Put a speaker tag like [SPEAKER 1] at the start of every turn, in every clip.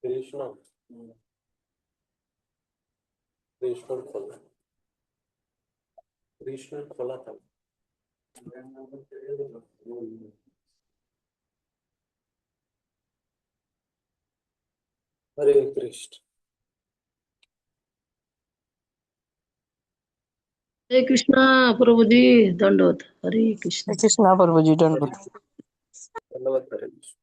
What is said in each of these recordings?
[SPEAKER 1] कृष्ण कृष्ण खोला, कृष्ण खोला था। हरे कृष्ण।
[SPEAKER 2] हरे कृष्णा प्रभु जी, दंडवत। हरे कृष्ण।
[SPEAKER 3] कृष्णा प्रभु जी
[SPEAKER 1] हरे
[SPEAKER 3] दंडवत।
[SPEAKER 1] धन्यवाद। हरे कृष्ण।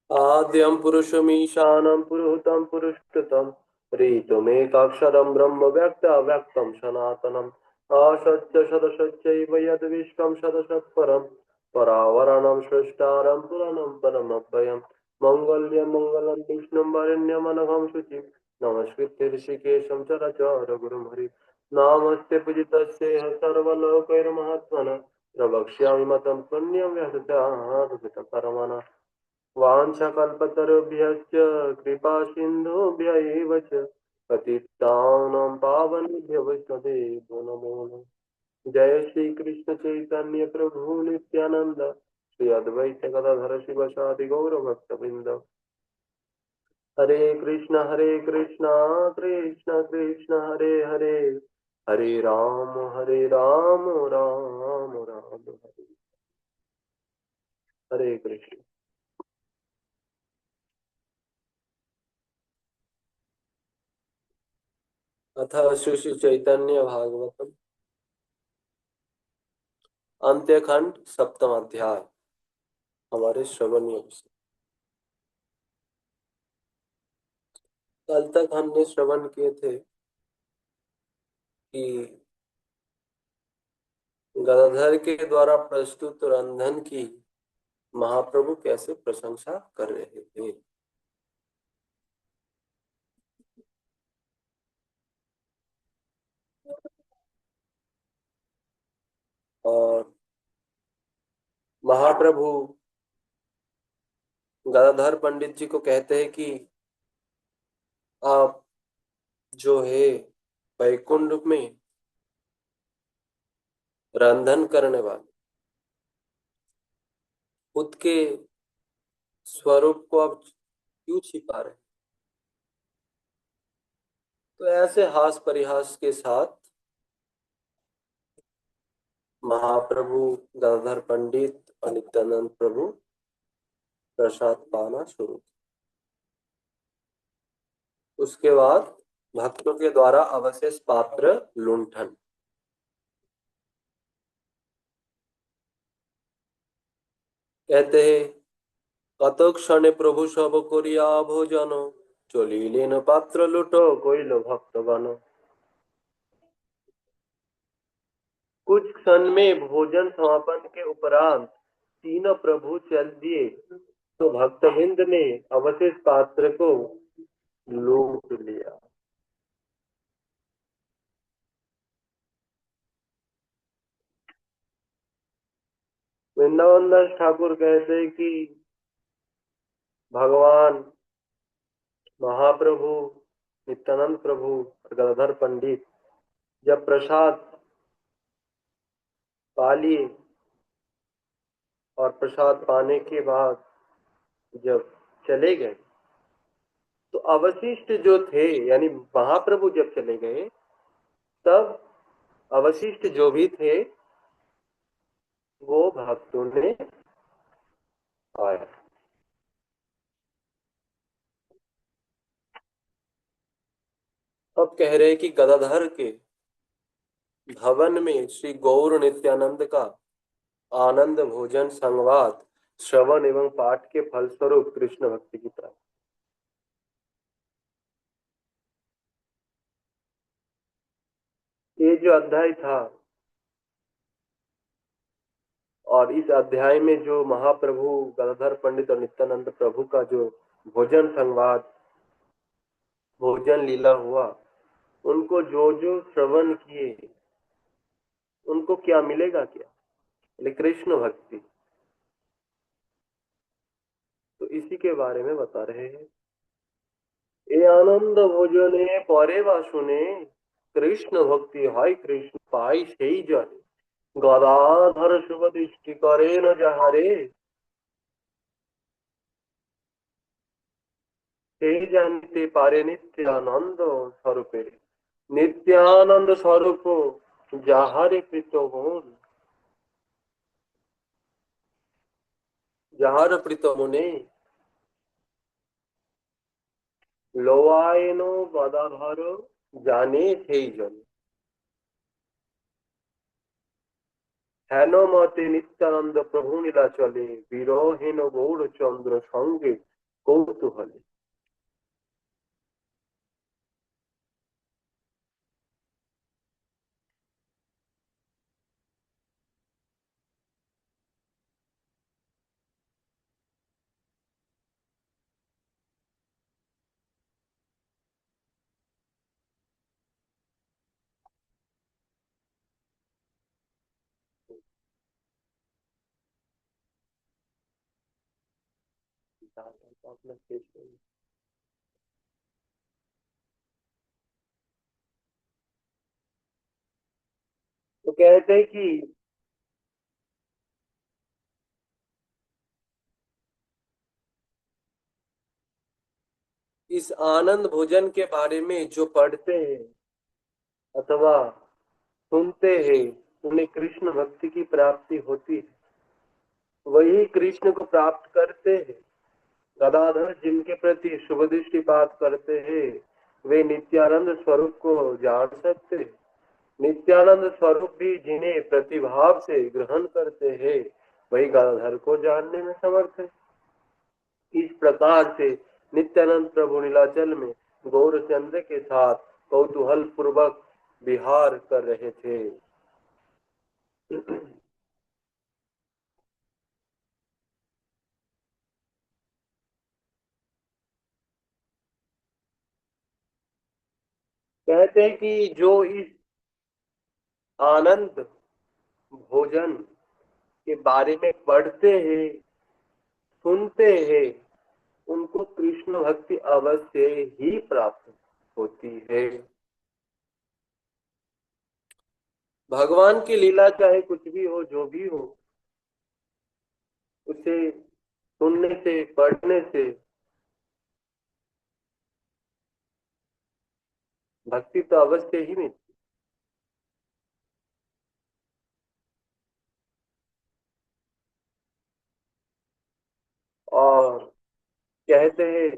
[SPEAKER 1] आद्यं पुरुषमीशानं पुरुहूतं पुरुषकृतं ऋतुमेकाक्षरं ब्रह्म व्यक्तं सनातनम् असत्य सदसत्यैव यद्विश्वं सदसत्परं परावरणं सृष्टारं पुराणं परमव्ययं मङ्गल्यं मङ्गलं विष्णुं वरेण्यमनघं शुचिं नमस्कृत्य ऋषिकेशं चरचारगुरुं हरि नामस्ते पूजितस्य सर्वलोकैर्महात्मनः प्रवक्ष्यामि मतं पुण्यं यः वाञ्छकल्पतरुभ्यश्च कृपा सिन्धुभ्य एव च पतितानां पावनेभ्यो वैष्णवेभ्यो नमो नमः। जय श्री कृष्ण चैतन्य प्रभु नित्यानंद श्री अद्वैत गदाधर शिवसादि गौर भक्तवृंद। हरे कृष्ण कृष्ण कृष्ण हरे हरे, हरे राम राम राम हरे। हरे कृष्ण। अथ श्री श्री चैतन्य भागवतम अंत्यखंड सप्तम अध्याय। हमारे श्रवणीय विषय। कल तक हमने श्रवण किए थे कि गदाधर के द्वारा प्रस्तुत रंधन की महाप्रभु कैसे प्रशंसा कर रहे थे। और महाप्रभु गदाधर पंडित जी को कहते हैं कि आप जो है वैकुंठ में रंधन करने वाले खुद के स्वरूप को आप क्यों छिपा रहे हैं। तो ऐसे हास परिहास के साथ महाप्रभु गदाधर पंडित और नित्यानंद प्रभु प्रसाद पाना शुरू। उसके बाद भक्तों के द्वारा अवशेष पात्र लुंठन। कहते हैं कत क्षणे प्रभु सब करिया भोजन चलिलेन पात्र लुटो कइल भक्तगण। कुछ क्षण में भोजन समापन के उपरांत तीनों प्रभु चल दिए तो भक्तवृंद ने अवशेष पात्र को लूट लिया। वृंदावन दास ठाकुर कहते हैं कि भगवान महाप्रभु नित्यानंद प्रभु और गदाधर पंडित जब प्रसाद पा लिए और प्रसाद पाने के बाद जब चले गए तो अवशिष्ट जो थे यानी महाप्रभु जब चले गए तब अवशिष्ट जो भी थे वो भक्तों ने आया। अब कह रहे कि गदाधर के भवन में श्री गौर नित्यानंद का आनंद भोजन संवाद श्रवण एवं पाठ के फलस्वरूप कृष्ण भक्ति की प्राप्ति। ये जो अध्याय था और इस अध्याय में जो महाप्रभु गदाधर पंडित और नित्यानंद प्रभु का जो भोजन संवाद भोजन लीला हुआ उनको जो जो श्रवण किए उनको क्या मिलेगा क्या? कृष्ण भक्ति। के बारे में बता रहे हैं। ए आनंद भोजने परे वा सुने, कृष्ण भक्ति हाय कृष्ण पाई সেই জনে, गदाधर शुभ दृष्टि करे न যাহারে, সেই জানিতে পারে নিত্যানন্দ স্বরূপে। নিত্যানন্দ স্বরূপ যাহারে প্রীত মন, যাহার প্রীত মনে লোয়ায়ন গদাধর জানে সেই জন। হেন মতে নিত্যানন্দ প্রভু লীলা চলে, বিরহেন গৌরচন্দ্র সঙ্গে কৌতূহলে। तो कहते हैं कि इस आनंद भोजन के बारे में जो पढ़ते हैं अथवा सुनते हैं, उन्हें कृष्ण भक्ति की प्राप्ति होती है, वही कृष्ण को प्राप्त करते हैं। गदाधर जिनके प्रति शुभ दृष्टिपात करते हैं, वे नित्यानंद स्वरूप को जान सकते हैं। नित्यानंद स्वरूप भी जिन्हें प्रतिभाव से ग्रहण करते हैं, वही गदाधर को जानने में समर्थ है। इस प्रकार से नित्यानंद प्रभु नीलाचल में गौरचंद्र के साथ कौतूहल पूर्वक विहार कर रहे थे। कहते हैं कि जो इस आनंद भोजन के बारे में पढ़ते हैं, सुनते हैं, उनको कृष्ण भक्ति अवश्य ही प्राप्त होती है। भगवान की लीला चाहे कुछ भी हो, जो भी हो, उसे सुनने से, पढ़ने से भक्ति तो अवश्य ही मिलती। और कहते हैं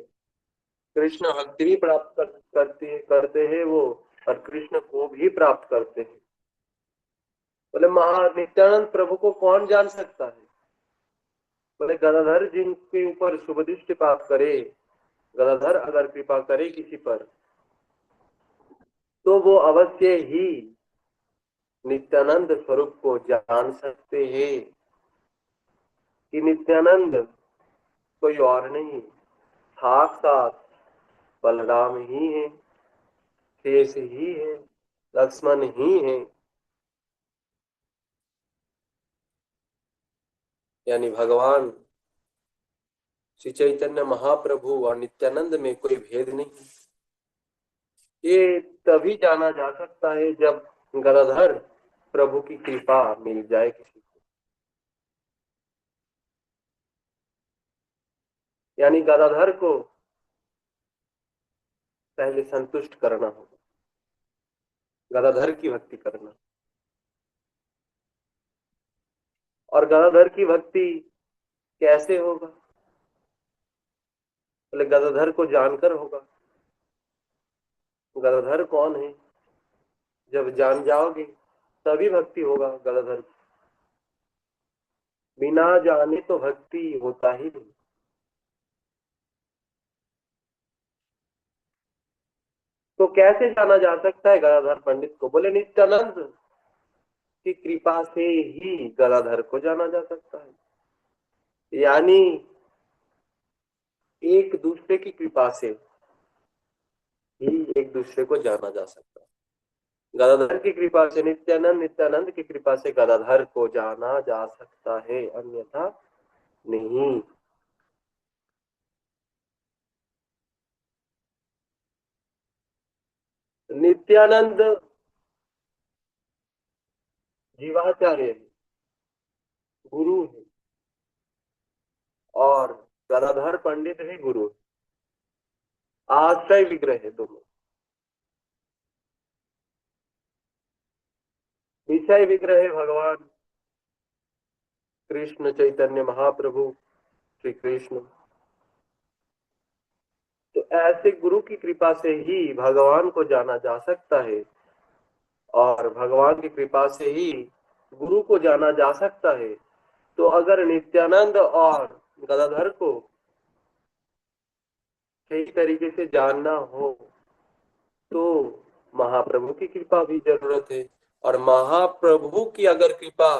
[SPEAKER 1] कृष्ण भक्ति भी प्राप्त करते हैं वो, और कृष्ण को भी प्राप्त करते हैं। बोले नित्यानंद प्रभु को कौन जान सकता है? बोले गदाधर जिनके ऊपर शुभ दृष्टिपात करे, गदाधर अगर कृपा करे किसी पर, तो वो अवश्य ही नित्यानंद स्वरूप को जान सकते हैं कि नित्यानंद कोई और नहीं, साक्षात बलराम ही है, शेष ही है, लक्ष्मण ही है। यानी भगवान श्री चैतन्य महाप्रभु और नित्यानंद में कोई भेद नहीं। ये तभी जाना जा सकता है जब गदाधर प्रभु की कृपा मिल जाए किसी को। यानी गदाधर को पहले संतुष्ट करना होगा, गदाधर की भक्ति करना। और गदाधर की भक्ति कैसे होगा? बोले गदाधर को जानकर होगा। गदाधर कौन है? जब जान जाओगे तभी भक्ति होगा गदाधर। बिना जाने तो भक्ति होता ही नहीं। तो कैसे जाना जा सकता है गदाधर पंडित को? बोले नित्यानंद की कृपा से ही गदाधर को जाना जा सकता है। यानी एक दूसरे की कृपा से ही एक दूसरे को जाना जा सकता है। गदाधर की कृपा से नित्यानंद, नित्यानंद की कृपा से गदाधर को जाना जा सकता है, अन्यथा नहीं। नित्यानंद जीवाचार्य है, गुरु है, और गदाधर पंडित भी गुरु है। आश्रय विग्रह है दोनों। विषय विग्रह है भगवान कृष्ण चैतन्य महाप्रभु श्री कृष्ण। तो ऐसे गुरु की कृपा से ही भगवान को जाना जा सकता है, और भगवान की कृपा से ही गुरु को जाना जा सकता है। तो अगर नित्यानंद और गदाधर को सही तरीके से जानना हो तो महाप्रभु की कृपा भी जरूरत है, और महाप्रभु की अगर कृपा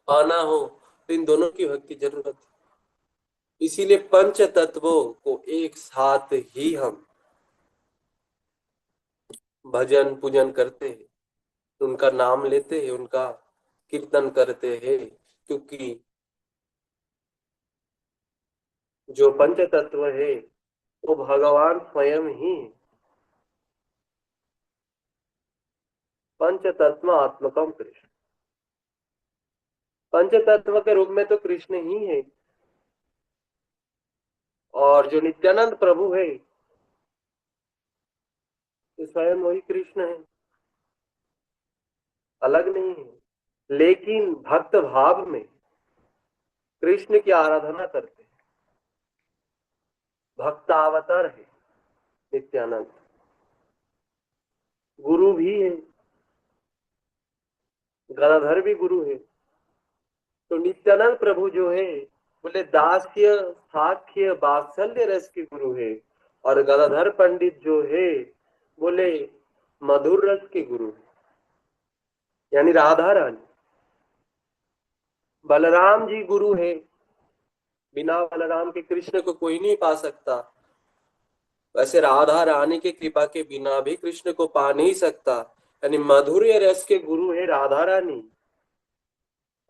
[SPEAKER 1] पाना हो तो इन दोनों की भक्ति जरूरत है। इसीलिए पंच तत्वों को एक साथ ही हम भजन पूजन करते हैं, उनका नाम लेते हैं, उनका कीर्तन करते हैं, क्योंकि जो पंच तत्व है वो भगवान स्वयं ही पंच तत्व आत्मकम कृष्ण। पंच तत्व के रूप में तो कृष्ण ही है, और जो नित्यानंद प्रभु है तो स्वयं वही कृष्ण है, अलग नहीं है। लेकिन भक्त भाव में कृष्ण की आराधना करते हैं। भक्तावतार है नित्यानंद, गुरु भी है, गदाधर भी गुरु है। तो नित्यानंद प्रभु जो है बोले दास्य साख्य वात्सल्य रस के गुरु है, और गदाधर पंडित जो है बोले मधुर रस के गुरु है, यानी राधा रानी। बलराम जी गुरु है, बिना बलराम के कृष्ण को कोई नहीं पा सकता। वैसे राधा रानी की कृपा के बिना भी कृष्ण को पा नहीं सकता, यानी मधुर्य रस के गुरु है राधा रानी,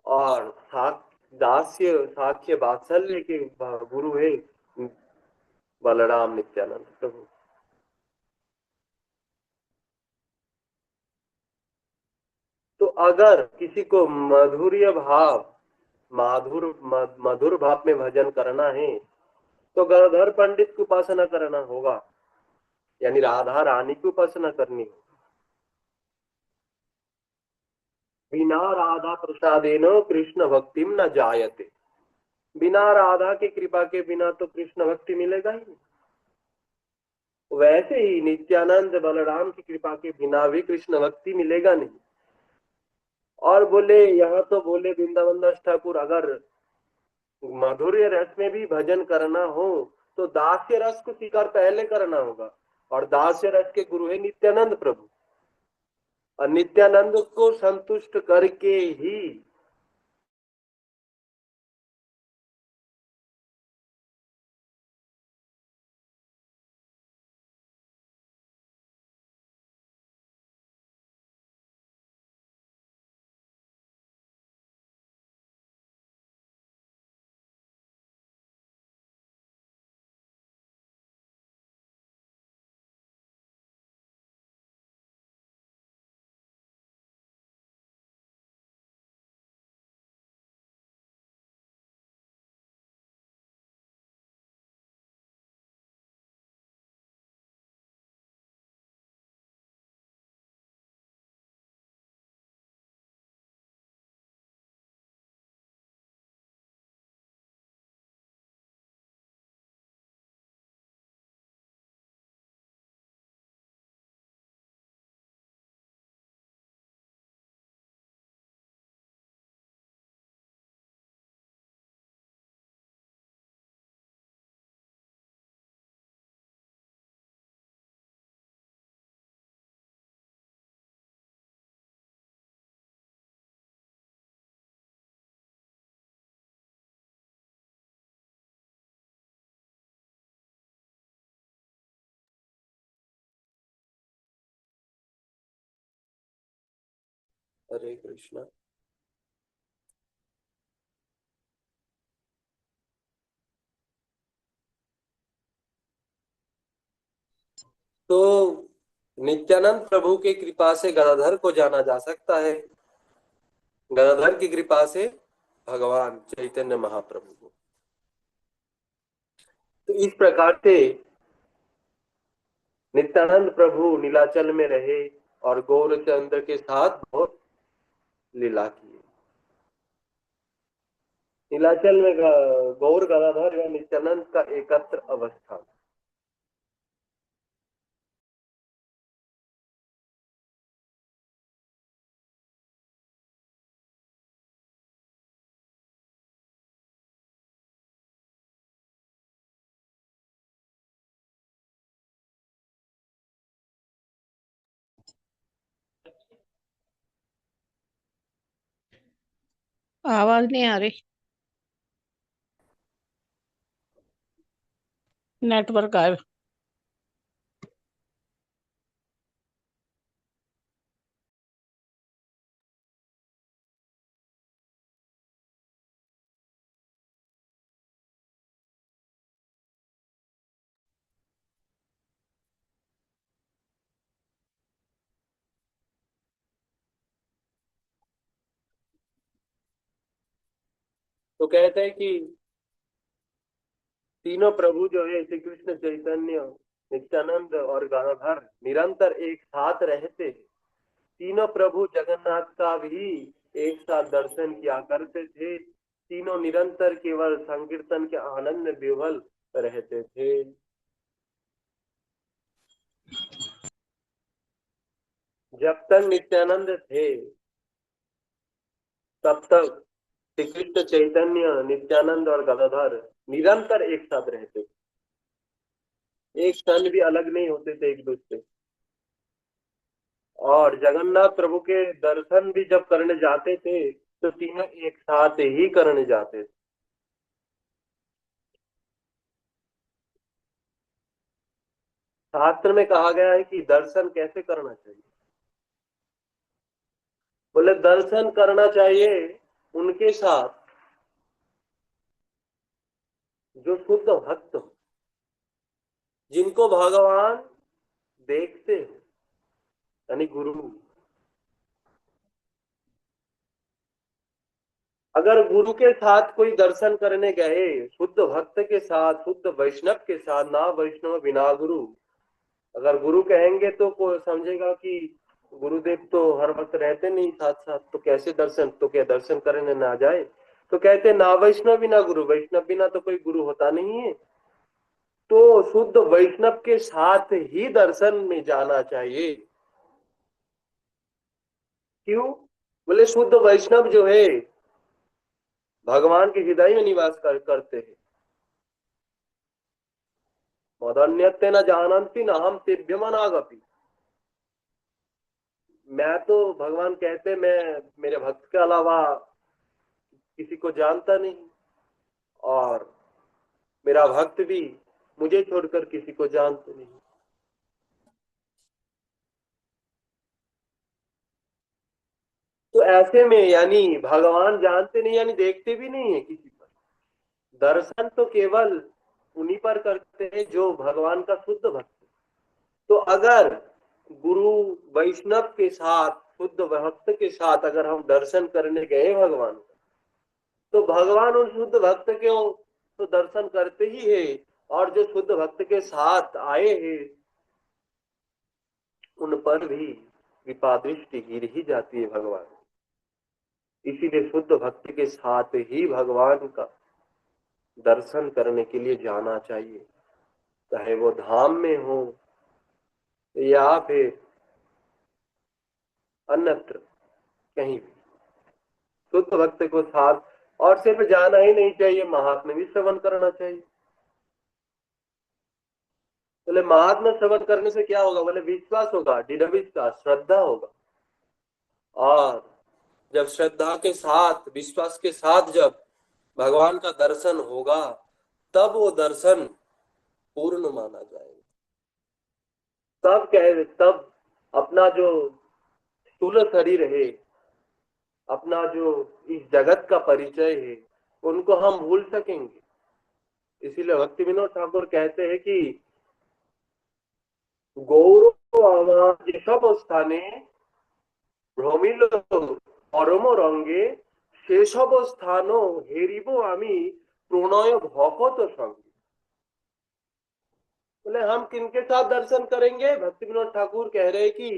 [SPEAKER 1] और दास्य साख्य वात्सल्य के गुरु है बलराम नित्यानंद प्रभु। तो अगर किसी को मधुर्य भाव मधुर भाव में भजन करना है तो गदाधर पंडित की उपासना करना होगा, यानी राधा रानी की उपासना करनी होगी। बिना राधा प्रसादेन कृष्ण भक्तिम न जायते। बिना राधा की कृपा के बिना तो कृष्ण भक्ति मिलेगा ही नहीं। वैसे ही नित्यानंद बलराम की कृपा के बिना भी कृष्ण भक्ति मिलेगा नहीं। और बोले यहाँ तो बोले वृंदावन दास ठाकुर अगर माधुर्य रस में भी भजन करना हो तो दास्य रस को स्वीकार पहले करना होगा, और दास्य रस के गुरु है नित्यानंद प्रभु, और नित्यानंद को संतुष्ट करके ही हरे कृष्णा। तो नित्यानंद प्रभु की कृपा से गदाधर को जाना जा सकता है, गदाधर की कृपा से भगवान चैतन्य महाप्रभु को। तो इस प्रकार से नित्यानंद प्रभु नीलाचल में रहे और गौरचंद्र के साथ बहुत लीला की। नीलाचल में गौर गदाधर या नित्यानंद का एकत्र अवस्था।
[SPEAKER 2] आवाज नहीं आ रही, नेटवर्क गायब।
[SPEAKER 1] तो कहते हैं कि तीनों प्रभु जो है श्री कृष्ण चैतन्य, नित्यानंद और गदाधर निरंतर एक साथ रहते हैं। तीनों प्रभु जगन्नाथ का भी एक साथ दर्शन किया करते थे। तीनों निरंतर केवल संकीर्तन के आनंद में विह्वल रहते थे। जब तक नित्यानंद थे तब तक श्री कृष्ण चैतन्य, नित्यानंद और गदाधर निरंतर एक साथ रहते थे, एक क्षण भी अलग नहीं होते थे एक दूसरे। और जगन्नाथ प्रभु के दर्शन भी जब करने जाते थे तो तीनों एक साथ ही करने जाते थे। शास्त्र में कहा गया है कि दर्शन कैसे करना चाहिए। बोले दर्शन करना चाहिए उनके साथ जो शुद्ध भक्त हो, जिनको भगवान देखते हो, यानी गुरु। अगर गुरु के साथ कोई दर्शन करने गए, शुद्ध भक्त के साथ, शुद्ध वैष्णव के साथ, ना वैष्णव बिना गुरु, अगर गुरु कहेंगे तो कोई समझेगा कि गुरुदेव तो हर वक्त रहते नहीं साथ साथ, तो कैसे दर्शन, तो क्या दर्शन करने ना जाए। तो कहते ना वैष्णव बिना गुरु, वैष्णव बिना तो कोई गुरु होता नहीं है। तो शुद्ध वैष्णव के साथ ही दर्शन में जाना चाहिए। क्यों? बोले शुद्ध वैष्णव जो है भगवान के हृदय में निवास करते हैं। मदन्यते न जानन्ति न हम तेभ्यम अनागपि। मैं तो, भगवान कहते, मैं मेरे भक्त के अलावा किसी को जानता नहीं, और मेरा भक्त भी मुझे छोड़कर किसी को जानते नहीं। तो ऐसे में यानी भगवान जानते नहीं, यानी देखते भी नहीं है किसी पर। दर्शन तो केवल उन्हीं पर करते हैं जो भगवान का शुद्ध भक्त। तो अगर गुरु वैष्णव के साथ, शुद्ध भक्त के साथ अगर हम दर्शन करने गए भगवान, तो भगवान उन शुद्ध भक्त के तो दर्शन करते ही है, और जो शुद्ध भक्त के साथ आए हैं उन पर भी कृपा दृष्टि गिर ही जाती है भगवान। इसीलिए शुद्ध भक्त के साथ ही भगवान का दर्शन करने के लिए जाना चाहिए, चाहे वो धाम में हो या फिर अन्यत्र कहीं भी। शुद्ध भक्त को साथ, और सिर्फ जाना ही नहीं चाहिए, महात्मा भी श्रवण करना चाहिए। बोले महात्मा श्रवण करने से क्या होगा? बोले विश्वास होगा, दृढ़ विश्वास, श्रद्धा होगा। और जब श्रद्धा के साथ, विश्वास के साथ जब भगवान का दर्शन होगा, तब वो दर्शन पूर्ण माना जाएगा। तब अपना जो स्थूल शरीर है, अपना जो इस जगत का परिचय है, उनको हम भूल सकेंगे। इसीलिए भक्ति विनोद ठाकुर कहते हैं कि গৌর আমার যেসব স্থানে ভ্রমিল পরম রঙ্গে সেসব স্থান হেরিব আমি প্রণय भकत संगे। बोले हम किनके साथ दर्शन करेंगे? भक्ति विनोद ठाकुर कह रहे कि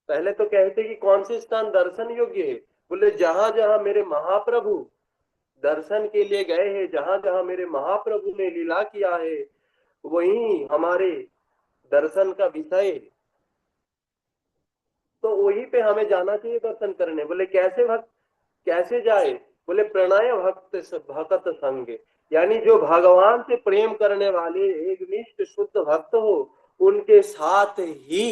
[SPEAKER 1] पहले तो कहते कि कौन से स्थान दर्शन योग्य है। बोले जहां जहां मेरे महाप्रभु दर्शन के लिए गए हैं, जहां जहां मेरे महाप्रभु ने लीला किया है, वही हमारे दर्शन का विषय है। तो वहीं पे हमें जाना चाहिए दर्शन करने। बोले कैसे भक्त, कैसे जाए? बोले प्रणय भक्त भगत संग, यानी जो भगवान से प्रेम करने वाले एक निष्ठ शुद्ध भक्त हो, उनके साथ ही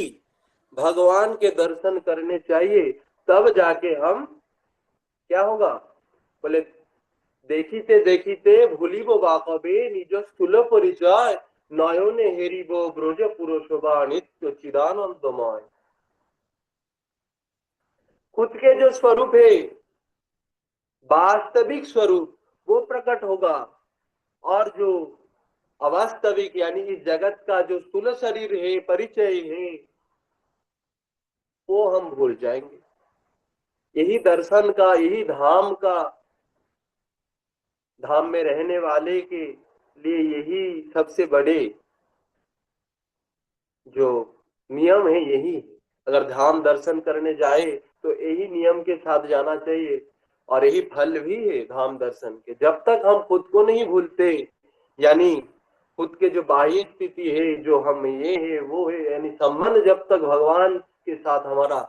[SPEAKER 1] भगवान के दर्शन करने चाहिए। तब जाके हम क्या होगा? बोले देखिते देखिते भूलिब बाकबे निज स्थूल परिचय, नयने हेरिब ब्रज पुरुषोभा नित्य चिदानंदमय। खुद के जो स्वरूप है, वास्तविक स्वरूप, वो प्रकट होगा। और जो अवास्तविक यानी इस जगत का जो स्थूल शरीर है, परिचय है, वो हम भूल जाएंगे। यही दर्शन का, यही धाम का, धाम में रहने वाले के लिए यही सबसे बड़े जो नियम है यही है। अगर धाम दर्शन करने जाए तो यही नियम के साथ जाना चाहिए। और यही फल भी है धाम दर्शन के। जब तक हम खुद को नहीं भूलते, यानी खुद के जो बाह्य स्थिति है, जो हम ये है वो है, यानी संबंध जब तक भगवान के साथ हमारा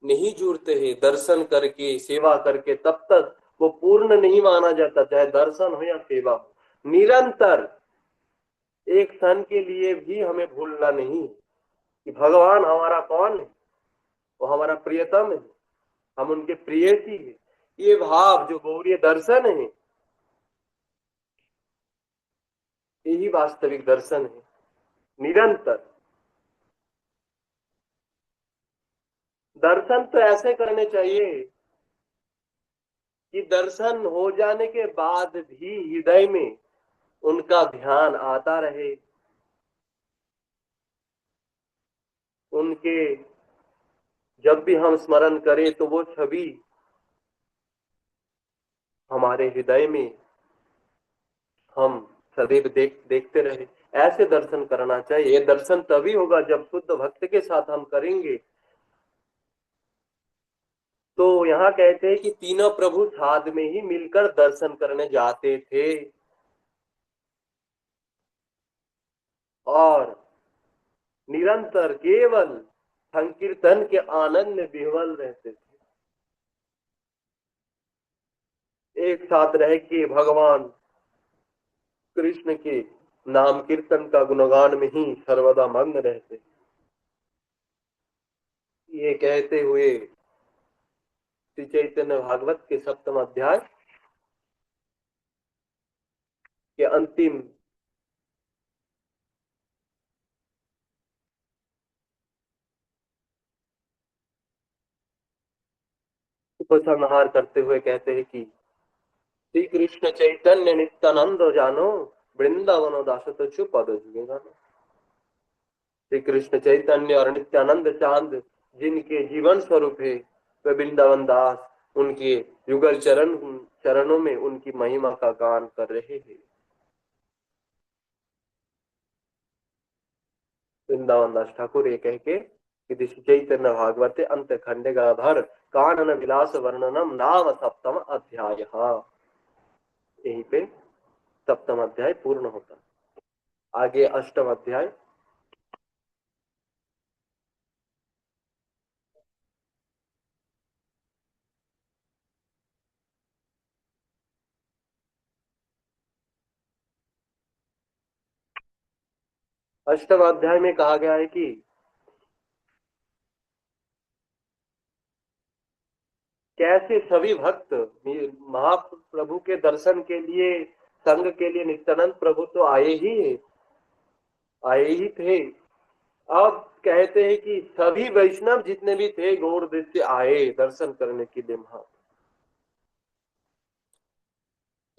[SPEAKER 1] नहीं जुड़ते हैं, दर्शन करके सेवा करके, तब तक वो पूर्ण नहीं माना जाता। चाहे दर्शन हो या सेवा हो, निरंतर एक क्षण के लिए भी हमें भूलना नहीं कि भगवान हमारा कौन है। वो हमारा प्रियतम है, हम उनके प्रियसी है। ये भाव जो गौरीय दर्शन है, यही वास्तविक दर्शन है। निरंतर दर्शन तो ऐसे करने चाहिए कि दर्शन हो जाने के बाद भी हृदय में उनका ध्यान आता रहे, उनके जब भी हम स्मरण करें तो वो छवि हमारे हृदय में हम सदैव देखते रहे। ऐसे दर्शन करना चाहिए। ये दर्शन तभी होगा जब शुद्ध भक्त के साथ हम करेंगे। तो यहाँ कहते हैं कि तीनों प्रभु साथ में ही मिलकर दर्शन करने जाते थे और निरंतर केवल संकीर्तन के आनंद में विह्वल रहते थे। एक साथ रह के भगवान कृष्ण के नाम कीर्तन का गुणगान में ही सर्वदा मग्न रहते। ये कहते हुए श्री चैतन्य भागवत के सप्तम अध्याय के अंतिम उपसंहार करते हुए कहते हैं कि श्री कृष्ण चैतन्य नित्यानंद जानो, वृंदावन दास तुझ पद जुगे गानो। श्री कृष्ण चैतन्य और नित्यानंद चांद जिनके जीवन स्वरूप है, वे वृंदावन दास उनके युगल चरणों में उनकी महिमा का गान कर रहे हैं। वृंदावन दास ठाकुर ये कह के कि श्री चैतन्य भागवते अंत खंडे गाधर कानन विलास वर्णनम नाम सप्तम अध्याय। यहीं पे सप्तम अध्याय पूर्ण होता। आगे अष्टम अध्याय। अष्टम अध्याय में कहा गया है कि कैसे सभी भक्त महाप्रभु के दर्शन के लिए, संग के लिए नित्यानंद प्रभु तो आए ही थे। अब कहते हैं कि सभी वैष्णव जितने भी थे गौर देश से आए दर्शन करने के लिए महा।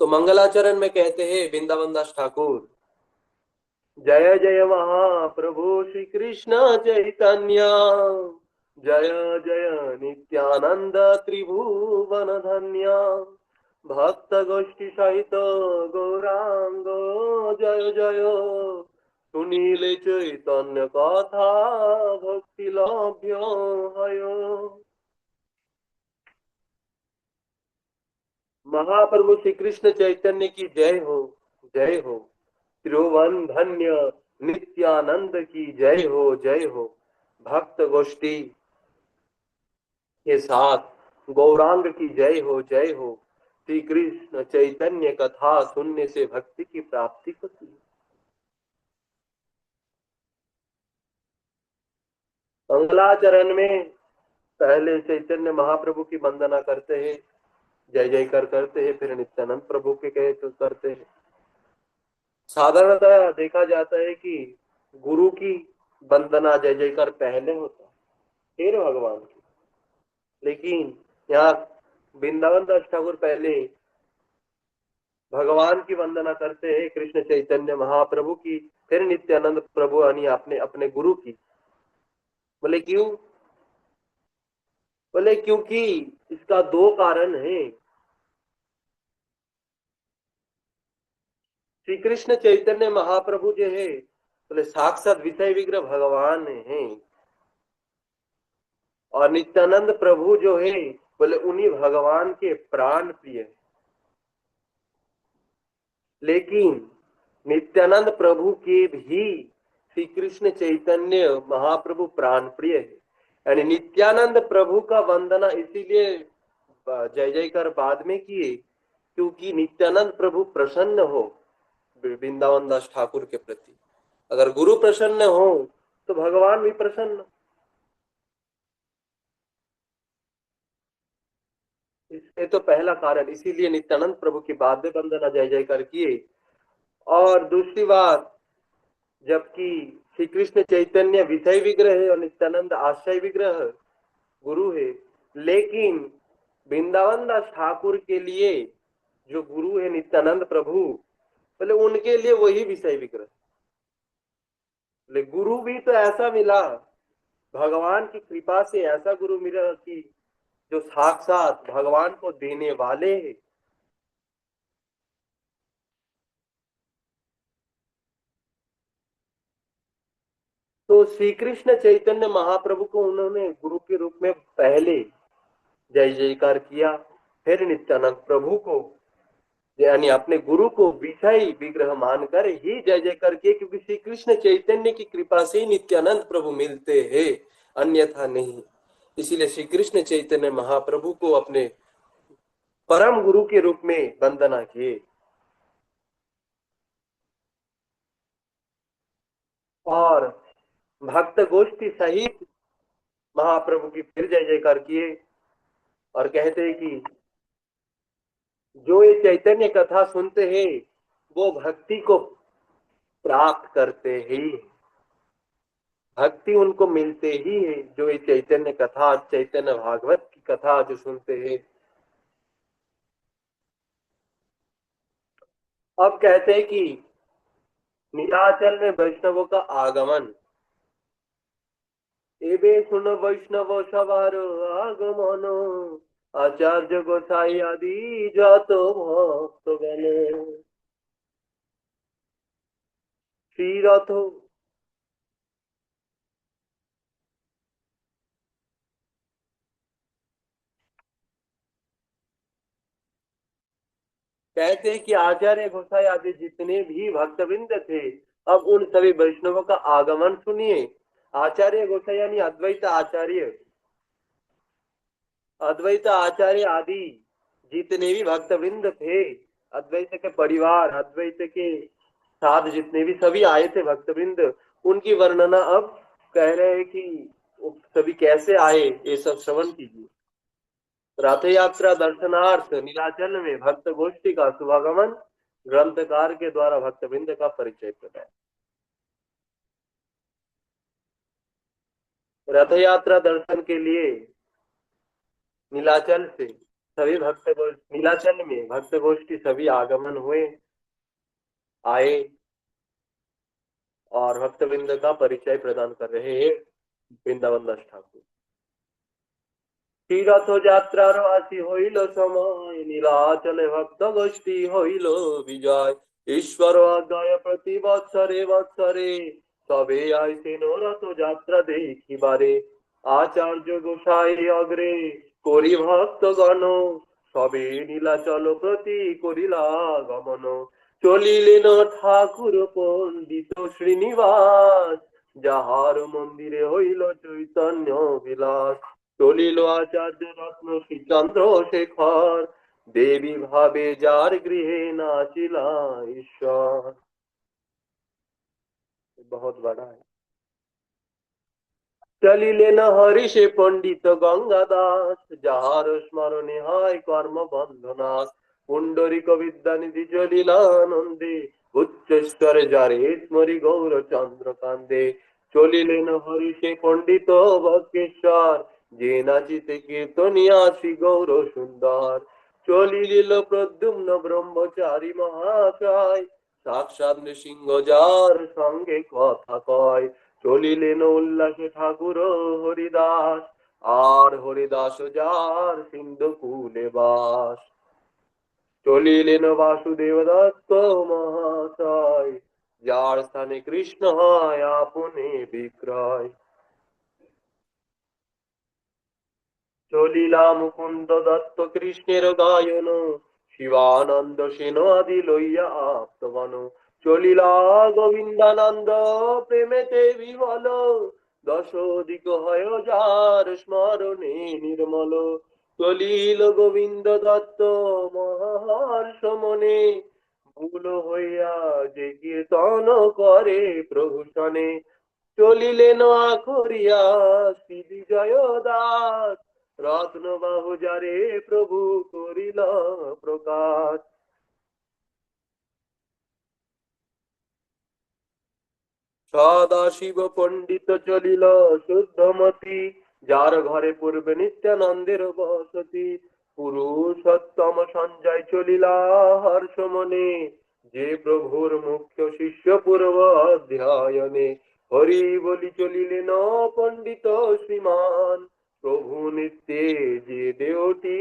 [SPEAKER 1] तो मंगलाचरण में कहते हैं वृंदावन दास ठाकुर जय जय महाप्रभु श्री कृष्ण चैतन्य, जय जय नित्यानंद त्रिभुवन धन्य, भक्त गोष्ठी सहित गौरांग, जय जय सुनीले चैतन्य कथा भक्ति लभ्य हय। महाप्रभु श्री कृष्ण चैतन्य की जय हो, जय हो। त्रिभुवन धन्य नित्यानंद की जय हो, जय हो। भक्त गोष्ठी के साथ गौरांग की जय हो, जय हो। श्री कृष्ण चैतन्य कथा सुनने से भक्ति की प्राप्ति होती है। मंगलाचरण में पहले चैतन्य महाप्रभु की वंदना करते हैं, जय जयकार करते हैं, फिर नित्यानंद प्रभु के कहे तो करते हैं। साधारणतः देखा जाता है कि गुरु की वंदना जय जयकार पहले होता है, फिर भगवान की। लेकिन यहाँ वृंदावन दास ठाकुर पहले भगवान की वंदना करते हैं, कृष्ण चैतन्य महाप्रभु की, फिर नित्यानंद प्रभु यानी अपने अपने गुरु की। बोले क्यों? बोले क्योंकि इसका दो कारण है। श्री कृष्ण चैतन्य महाप्रभु जो है, बोले साक्षात विषय विग्रह भगवान है, और नित्यानंद प्रभु जो है, बोले उन्हीं भगवान के प्राण प्रिय है। लेकिन नित्यानंद प्रभु के भी श्री कृष्ण चैतन्य महाप्रभु प्राण प्रिय है। यानी नित्यानंद प्रभु का वंदना इसीलिए जय जयकार बाद में किए, क्योंकि नित्यानंद प्रभु प्रसन्न हो वृंदावन दास ठाकुर के प्रति। अगर गुरु प्रसन्न हो तो भगवान भी प्रसन्न। इसलिए तो पहला कारण, इसीलिए नित्यानंद प्रभु की बाद में वंदना जय जयकार किए। और दूसरी बात, जबकि श्री कृष्ण चैतन्य विषय विग्रह है और नित्यानंद आश्रय विग्रह गुरु है, लेकिन वृंदावन दास ठाकुर के लिए जो गुरु है नित्यानंद प्रभु, बोले उनके लिए वही विषय विग्रह। बोले गुरु भी तो ऐसा मिला, भगवान की कृपा से ऐसा गुरु मिला कि जो साक्षात भगवान को देने वाले हैं। तो श्री कृष्ण चैतन्य महाप्रभु को उन्होंने गुरु के रूप में पहले जय जयकार किया, फिर नित्यानंद प्रभु को यानी अपने गुरु को विषय विग्रह मानकर ही जय जयकार किए, क्योंकि श्री कृष्ण चैतन्य की कृपा से ही नित्यानंद प्रभु मिलते हैं, अन्यथा नहीं। इसीलिए श्री कृष्ण चैतन्य महाप्रभु को अपने परम गुरु के रूप में वंदना किए। और भक्त गोष्ठी सहित महाप्रभु की फिर जय जयकार किए, और कहते हैं कि जो ये चैतन्य कथा सुनते हैं वो भक्ति को प्राप्त करते ही, भक्ति उनको मिलते ही है, जो ये चैतन्य कथा, चैतन्य भागवत की कथा जो सुनते हैं। अब कहते हैं कि नीलाचल में वैष्णवों का आगमन, एबे सुन वैष्णव सवार आगमन, आचार्य गोसाई आदि जातो भक्त गण, श्री रथ। कहते हैं कि आचार्य गोसाई आदि जितने भी भक्तवृंद थे, अब उन सभी वैष्णवों का आगमन सुनिए। आचार्य गोसाई यानी अद्वैत आचार्य, अद्वैत आचार्य आदि जितने भी भक्तवृंद थे, अद्वैत के परिवार, अद्वैत के साथ जितने भी सभी आए थे भक्तवृंद, उनकी वर्णना अब कह रहे हैं कि सभी कैसे आए, ये सब श्रवण कीजिए। रथ यात्रा दर्शनार्थ नीलाचल में भक्त गोष्ठी का शुभागमन, ग्रंथकार के द्वारा भक्तवृंद का परिचय प्रदान। रथ यात्रा दर्शन के लिए नीलाचल से सभी नीलाचल में भक्त गोष्ठी सभी आगमन हुए, आए। और भक्तवृंद का परिचय प्रदान कर रहे हैं वृंदावन दास ठाकुर। तीरथ যাত্রার আসি হইল সময়, নীলাচলে ভক্ত গোষ্ঠী হইল বিজয়। ঈশ্বর আজ্ঞায় প্রতি বৎসরে বৎসরে তবে আইসেন রথ যাত্রা দেখিবারে। আচার্য গোসাই অগ্রে করি ভক্তগণ, সবে নীলাচল প্রতি করিলা গমন। চলিলেন ঠাকুর পণ্ডিত শ্রীনিবাস, যাহার মন্দিরে হইল চৈতন্য বিলাস। চলিল আচার্য রত্ন শ্রীচন্দ্র শেখর, দেবী ভাবে যার গৃহে নাচিলা ঈশ্বর। बहुत बड़ा है। চলিলেন হরিষে পণ্ডিত গঙ্গা দাস, যাহার স্মরণে হয় কর্ম বন্ধনাশ। পুণ্ডরিক বিদ্যানিধি চলিলানন্দে, উচ্চস্তরে যারে স্মরি গৌরচন্দ্র কান্দে। চলিলেন হরিষে পণ্ডিত বক্রেশ্বর, যে নাচিতে কীর্তনিয়া শ্রী গৌর সুন্দর। চলিল প্রদ্যুম্ন ব্রহ্মচারী মহাশয়, সাক্ষাৎ নৃসিংহ যার সঙ্গে কথা কয়। চলিলেন উল্লাসে ঠাকুর হরিদাস, আর হরিদাস যার সিন্ধু কুলে বাস। চলিলেন বাসুদেব দত্ত মহাশয়, যার স্থানে কৃষ্ণ হয় আপনে বিক্রয়। চলিলা মুকুন্দ দত্ত কৃষ্ণের গায়ন, শিবানন্দ সেন আদি লইয়া আপ্তগণ। চলিলা গোবিন্দানন্দ প্রেমেতে বিমল, দশ দিক হয় যার স্মরণে নির্মল। চলিল গোবিন্দ দত্ত মহাহর্ষ মনে, ভুল হইয়া যে কীর্তন করে প্রভু সনে। চলিলেন আখরিয়া শ্রী বিজয় দাস, রত্ন বাহু যারে প্রভু করিল প্রকাশ। সদাশিব পণ্ডিত চলিল শুদ্ধমতি, যার ঘরে পূর্বে নিত্যানন্দের বসতি। পুরুষোত্তম সঞ্জয় চলিলা হর্ষ মনে, যে প্রভুর মুখ্য শিষ্য পূর্ব অধ্যয়নে। হরি বলি চলিলেন পণ্ডিত শ্রীমান, প্রভু নিত্যে যে দেওটি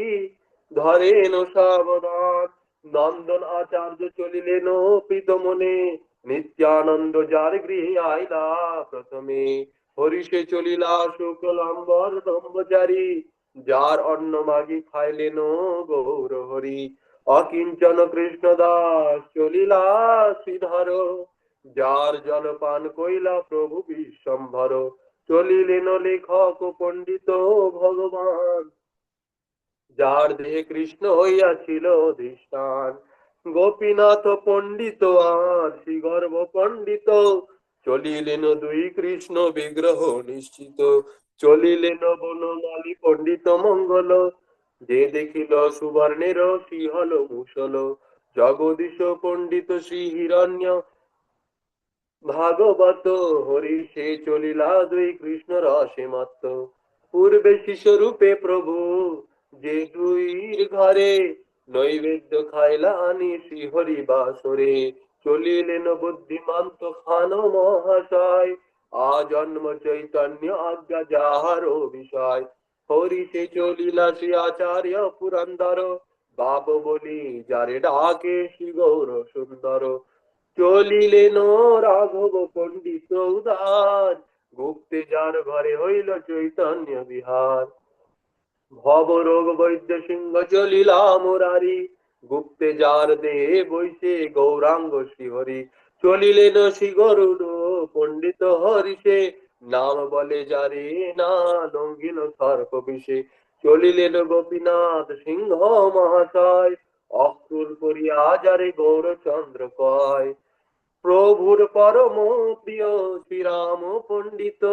[SPEAKER 1] ধরেন সাবধান। নন্দন আচার্য চলিলেন প্রীতমনে, নিত্যানন্দ যার গৃহে আইলা প্রথমে। হরিষে চলিলা শুক্লাম্বর ব্রহ্মচারী, যার অন্ন মাগি খাইলেন গৌর হরি। অকিঞ্চন কৃষ্ণ দাস চলিলা শ্রীধর, যার জলপান কইলা প্রভু বিশ্বম্ভর। চলিলেন লেখক পণ্ডিত ভগবান, যার দেহে কৃষ্ণ হইয়াছিল অধিষ্ঠান। গোপীনাথ পণ্ডিত আর শ্রীগর্ভ পণ্ডিত, চলিলেন দুই কৃষ্ণ বিগ্রহ নিশ্চিত। চলিলেন বনমালী পণ্ডিত মঙ্গল, যে দেখিল সুবর্ণের সিংহল মুসল। জগদীশ পণ্ডিত শ্রী হিরণ্য ভাগবত, হরি সে চলিলা দুই কৃষ্ণ রসে মত্ত। পূর্বে শিশুরূপে প্রভু যে দুইর ঘরে, নৈবেদ্য খাইলা আনি শ্রী হরি বাসরে। চলিলেন বুদ্ধিমান্ত খান মহাশয়, আজন্ম চৈতন্য আজ্ঞা যাহার বিষয়। হরি সে চলিলা শ্রী আচার্য পুরন্দর, বাপ বলি যারে ডাকে শ্রী গৌর সুন্দর। চলিলেন রাঘব পণ্ডিত উদার, গুপ্তে যার ঘরে হইল চৈতন্য বিহার। ভব রোগ বৈদ্য সিংহ চলিলা মুরারি, গুপ্তে যার দেহে বৈশে গৌরাঙ্গ শ্রীহরি। চলিলেন শ্রী গরুড পণ্ডিত হরিষে, নাম বলে যারে না লঙ্ঘিল সর্প বিষে। চলিলেন গোপীনাথ সিংহ মহাশয়, অক্রুর করিয়া যারে গৌরচন্দ্র কয়। প্রভুর পরম প্রিয় শ্রীরাম পণ্ডিত,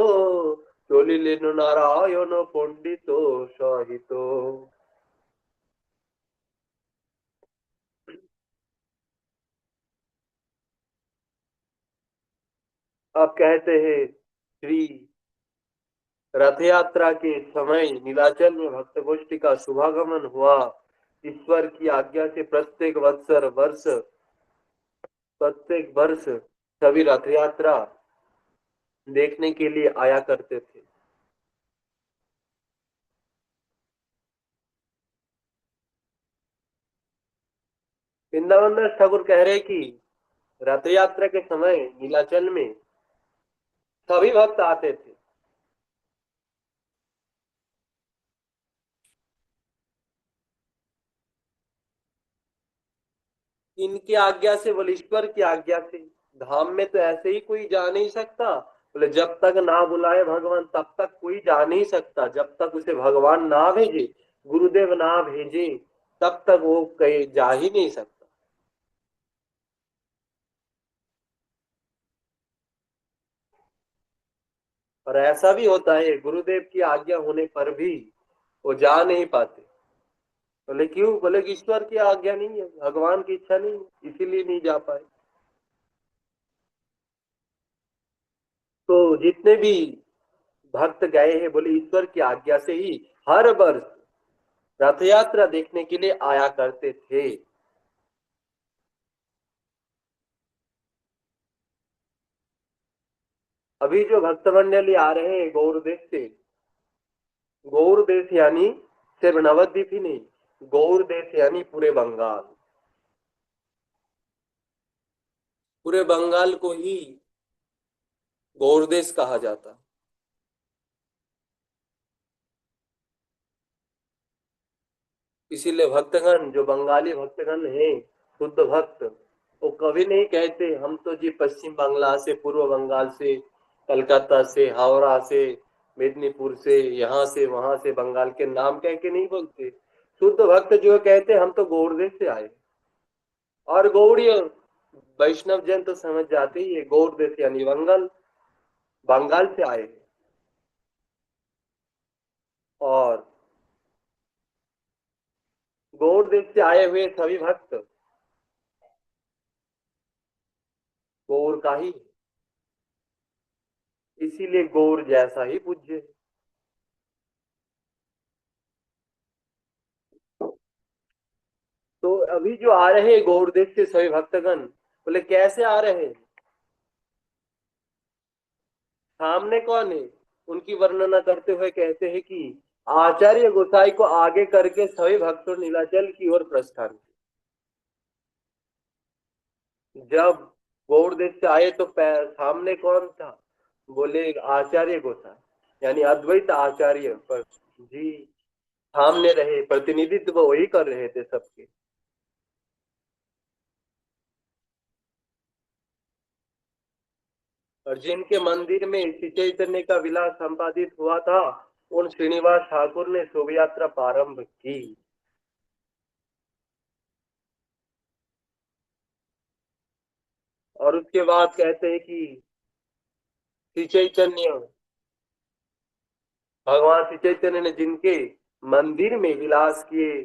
[SPEAKER 1] চলিলেন নারায়ণ पंडित सहित। अब कहते हैं श्री रथ यात्रा के समय नीलाचल में भक्त गोष्ठी का शुभागमन हुआ। ईश्वर की आज्ञा से प्रत्येक वर्ष सभी रथ यात्रा देखने के लिए आया करते थे। वृंदावन दास ठाकुर कह रहे कि रथ यात्रा के समय नीलाचल में सभी भक्त आते थे। इनकी आज्ञा से, बोले ईश्वर की आज्ञा से। धाम में तो ऐसे ही कोई जा नहीं सकता। बोले जब तक ना बुलाए भगवान तब तक कोई जा नहीं सकता, जब तक उसे भगवान ना भेजे, गुरुदेव ना भेजे, तब तक वो कहीं जा ही नहीं सकता। और ऐसा भी होता है, गुरुदेव की आज्ञा होने पर भी वो जा नहीं पाते। बोले क्यों? बोले कि ईश्वर की आज्ञा नहीं है, भगवान की इच्छा नहीं है, इसीलिए नहीं जा पाए। तो जितने भी भक्त गए हैं, बोले ईश्वर की आज्ञा से ही हर वर्ष रथ यात्रा देखने के लिए आया करते थे। अभी जो भक्त मंडली आ रहे हैं गौर देश से, गौर देश यानी सिर्फ नवद्वीप ही नहीं, गौर देश यानी पूरे बंगाल, पूरे बंगाल को ही गौर देश कहा जाता। इसीलिए भक्तगण, जो बंगाली भक्तगण हैं, शुद्ध भक्त, वो कभी नहीं कहते हम तो जी पश्चिम बंगाल से, पूर्व बंगाल से, कलकत्ता से, हावड़ा से, मेदिनीपुर से, यहाँ से वहां से, बंगाल के नाम कह के नहीं बोलते। शुद्ध भक्त जो कहते हम तो गौड़देश से आए। और गौड़ीय वैष्णव जन तो समझ जाते ही है, गौड़देश यानी बंगाल, बंगाल से आए। और गौड़देश से आए हुए सभी भक्त गौर का ही, इसीलिए गौर जैसा ही पूज्य है। तो अभी जो आ रहे हैं गौर देश से सभी भक्तगण, बोले कैसे आ रहे हैं, सामने कौन है? उनकी वर्णना करते हुए कहते हैं कि आचार्य गोसाई को आगे करके सभी भक्तों नीलाचल की ओर प्रस्थान। जब गौड़ देश से आए तो सामने कौन था? बोले आचार्य गोसाई यानी अद्वैत आचार्य पर जी सामने रहे, प्रतिनिधित्व वही कर रहे थे सबके। और जिनके मंदिर में श्री चैतन्य का विलास संपादित हुआ था, उन श्रीनिवास ठाकुर ने शोभ यात्रा प्रारंभ की। और उसके बाद कहते हैं कि श्री चैतन्य, भगवान श्री चैतन्य ने जिनके मंदिर में विलास किए,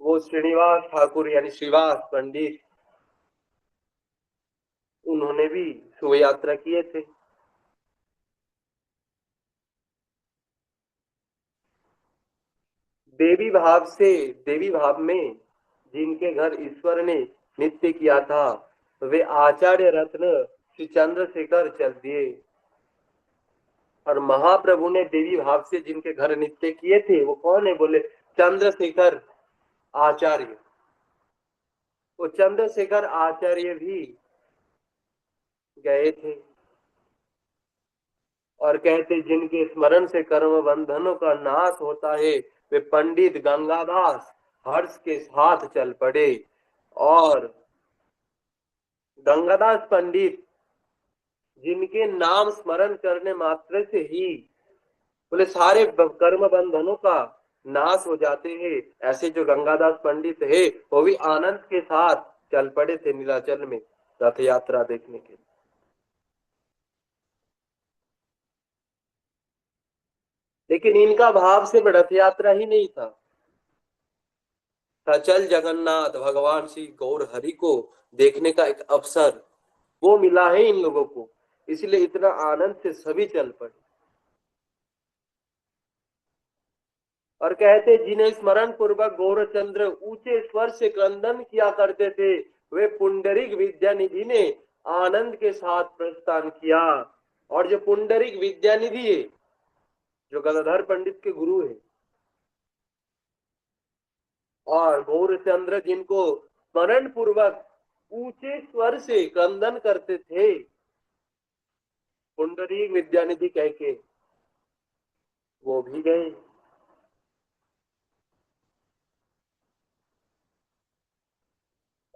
[SPEAKER 1] वो श्रीनिवास ठाकुर यानी श्रीवास पंडित, उन्होंने भी शोभ यात्रा किए थे। देवी भाव से, देवी भाव में जिनके घर ईश्वर ने नित्य किया था, वे आचार्य रत्न श्री चंद्रशेखर चल दिए। और महाप्रभु ने देवी भाव से जिनके घर नित्य किए थे, वो कौन है? बोले चंद्रशेखर आचार्य। वो चंद्रशेखर आचार्य भी गए थे। और कहते जिनके स्मरण से कर्म बंधनों का नाश होता है, वे पंडित गंगादास हर्ष के साथ चल पड़े। और गंगादास पंडित जिनके नाम स्मरण करने मात्र से ही बोले सारे कर्म बंधनों का नाश हो जाते हैं, ऐसे जो गंगादास पंडित है, वो भी आनंद के साथ चल पड़े थे नीलाचल में रथ यात्रा देखने के लिए। लेकिन इनका भाव से रथ यात्रा ही नहीं था, सचल जगन्नाथ भगवान श्री गौर हरि को देखने का एक अवसर वो मिला है इन लोगों को, इसलिए इतना आनंद से सभी चल पड़े। और कहते जिन्हें स्मरण पूर्वक गौरचंद्र ऊंचे स्वर से क्रंदन किया करते थे, वे पुंडरीक विद्यानिधि ने आनंद के साथ प्रस्थान किया। और जो पुंडरीक विद्यानिधि है, जो गदाधर पंडित के गुरु है, और गौरचंद्र जिनको स्मरण पूर्वक ऊंचे स्वर से क्रंदन करते थे, पुंडरीक विद्यानिधि कह के, वो भी गए।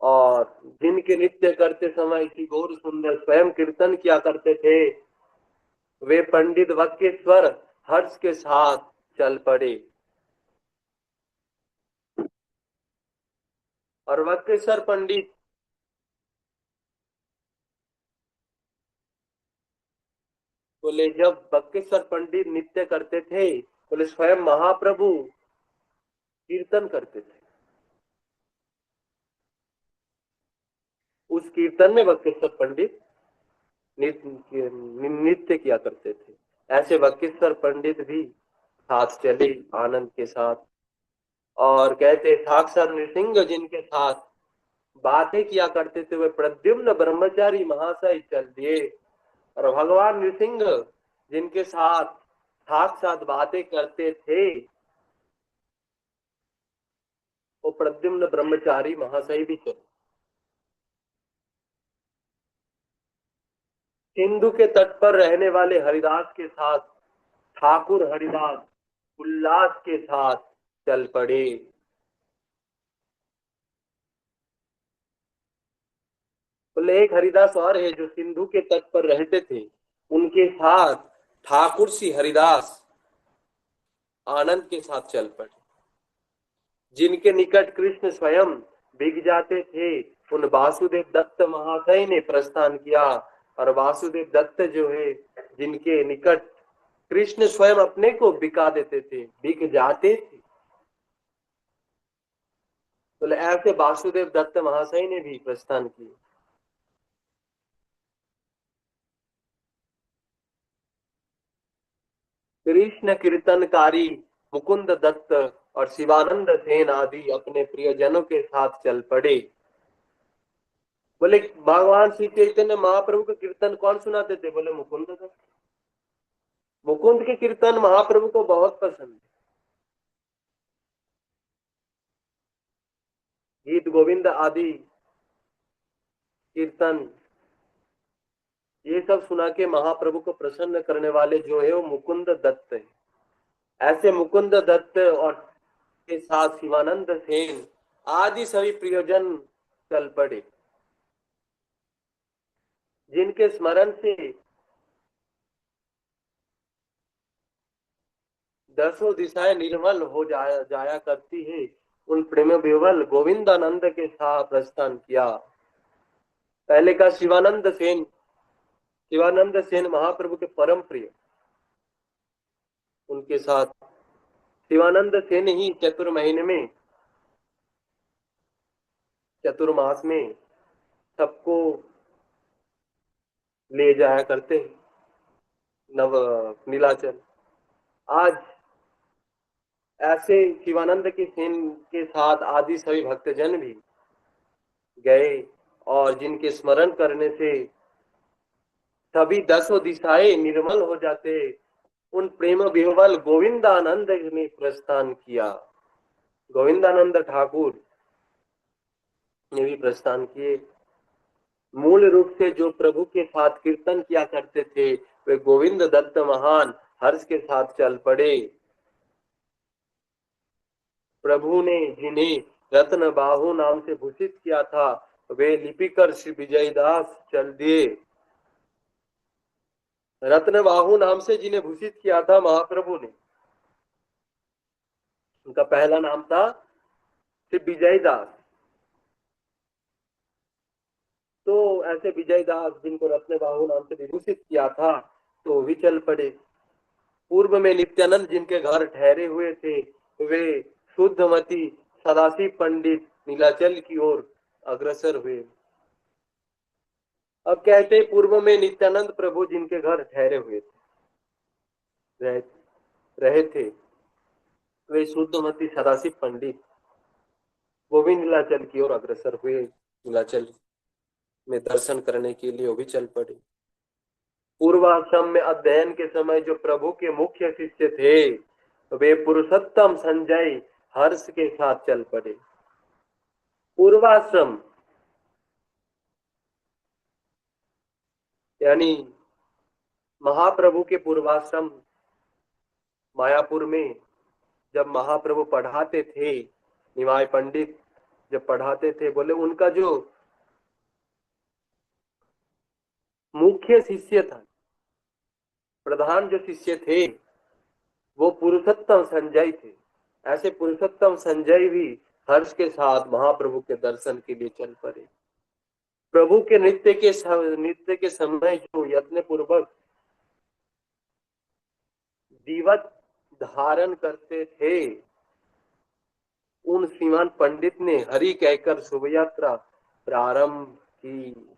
[SPEAKER 1] और जिनके नृत्य करते समय श्री गौर सुंदर स्वयं कीर्तन किया करते थे, वे पंडित वक्केश्वर हर्ष के साथ चल पड़े। और वक्केश्वर पंडित बोले, जब बक्केश्वर पंडित नृत्य करते थे, बोले स्वयं महाप्रभु कीर्तन करते थे। उस कीर्तन में बक्केश्वर पंडित नृत्य किया करते थे। ऐसे बक्केश्वर पंडित भी साथ चले आनंद के साथ। और कहते साक्षात नृसिंह जिनके साथ बातें किया करते थे, वे प्रद्युम्न ब्रह्मचारी महाशय चल दिए। और भगवान नृसिंह जिनके साथ साक्षात बातें करते थे, वो प्रद्युम्न ब्रह्मचारी महाशय भी चले। सिंधु के तट पर रहने वाले हरिदास के साथ ठाकुर हरिदास उल्लास के साथ चल पड़े। बोले एक हरिदास और है जो सिंधु के तट पर रहते थे, उनके साथ ठाकुर श्री हरिदास आनंद के साथ चल पड़े। जिनके निकट कृष्ण स्वयं बिक जाते थे, उन वासुदेव दत्त महाशय ने प्रस्थान किया। और वासुदेव दत्त जो है, जिनके निकट कृष्ण स्वयं अपने को बिका देते थे, बिक जाते थे, तो ऐसे वासुदेव दत्त महाशय ने भी प्रस्थान किया। कृष्ण कीर्तनकारी मुकुंद दत्त और शिवानंद सेन आदि अपने प्रियजनों के साथ चल पड़े। बोले भगवान श्री चैतन्य महाप्रभु का कीर्तन कौन सुनाते थे? बोले मुकुंद दत्त। मुकुंद के कीर्तन महाप्रभु को बहुत पसंद है। गीत गोविंद आदि कीर्तन ये सब सुना के महाप्रभु को प्रसन्न करने वाले जो है, वो मुकुंद दत्त है। ऐसे मुकुंद दत्त और के साथ शिवानंद सेन आदि सभी प्रियजन चल पड़े, जिनके स्मरण से दसों दिशाएं निर्मल हो जाया करती है। उन प्रेम विवल गोविंदानंद के साथ प्रस्थान किया। पहले का शिवानंद सेन महाप्रभु के परम प्रिय, उनके साथ शिवानंद सेन ही चतुर्मास में सबको ले जाया करते हैं नव नीलाचल। आज ऐसे शिवानंद के सेन के साथ आदि सभी भक्तजन भी गए, और जिनके स्मरण करने से सभी दसों दिशाएं निर्मल हो जाते, उन प्रेम विह्वल गोविंदानंद ने प्रस्थान किया। गोविंदानंद ठाकुर ने भी प्रस्थान किए। मूल रूप से जो प्रभु के साथ कीर्तन किया करते थे, वे गोविंद दत्त महान हर्ष के साथ चल पड़े। प्रभु ने जिन्हें रत्न बाहु नाम से भूषित किया था, वे लिपिकर श्री विजयदास चल दिए। रत्न बाहु नाम से जिन्हें भूषित किया था महाप्रभु ने, उनका पहला नाम था श्री विजयदास। तो ऐसे विजयदास जिनको रत्न बाहु नाम से विभूषित किया था, तो भी चल पड़े। पूर्व में नित्यानंद जिनके घर ठहरे हुए थे, वे शुद्धमती सदाशिव पंडित नीलाचल की ओर अग्रसर हुए। अब कहते पूर्व में नित्यानंद प्रभु जिनके घर ठहरे हुए थे, रहे थे, वे शुद्धमती सदाशिव पंडित, वो भी नीलाचल की ओर अग्रसर हुए। नीलाचल में दर्शन करने के लिए वो भी चल पड़े। पूर्वाश्रम में अध्ययन के समय जो प्रभु के मुख्य शिष्य थे वे पुरुषोत्तम संजय हर्ष के साथ चल पड़े। पूर्वाश्रम यानी महाप्रभु के पूर्वाश्रम मायापुर में जब महाप्रभु पढ़ाते थे, निमाय पंडित जब पढ़ाते थे, बोले उनका जो मुख्य शिष्य था, प्रधान जो शिष्य थे वो पुरुषोत्तम संजय थे। ऐसे पुरुषोत्तम संजय भी हर्ष के साथ महाप्रभु के दर्शन के लिए चल पड़े। प्रभु के नृत्य के समय जो यत्न पूर्वक दीवट धारण करते थे, उन श्रीमान पंडित ने हरि कहकर शोभा यात्रा प्रारंभ की।